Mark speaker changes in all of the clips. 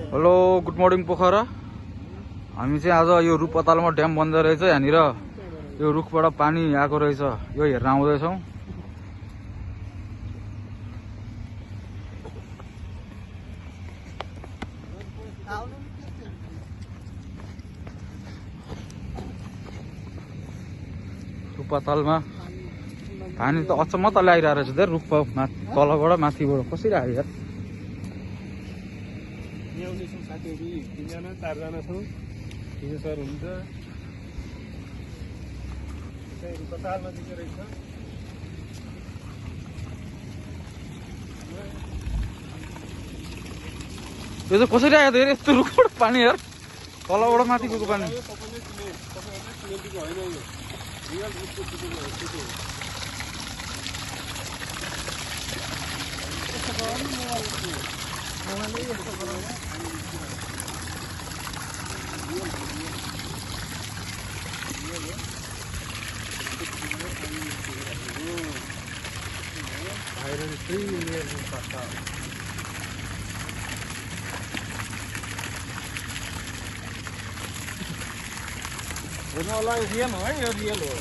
Speaker 1: Hello good morning Pokhara. हामी चाहिँ आज यो रूपतालमा ड्याम बन्द रहेछ। यहाँनिर यो रुखबाट पानी आएको रहेछ, यो हेर्न आउँदैछौँ। रूपतालमा पानी त अचम्म तल आइरहेको रहेछ। धेरै रुख तलबाट माथिबाट कसरी आयो यार।
Speaker 2: साथीहरू 3 जना 4 जना छौँ। हिजो सर हुन्छ रूपतालमा दिएको रहेछ।
Speaker 1: यो चाहिँ कसरी आयो धेरै यस्तो रुखबाट पानी यार, तलबाट माथि गएको पानी।
Speaker 2: रियल हो है, यो रियल हो।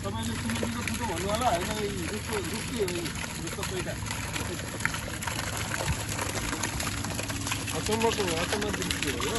Speaker 2: तपाईँले सिमेन्टको फुटो भन्नु होला होइन, रुखको पहिला अचम्मको अचम्म दृश्य हो यो।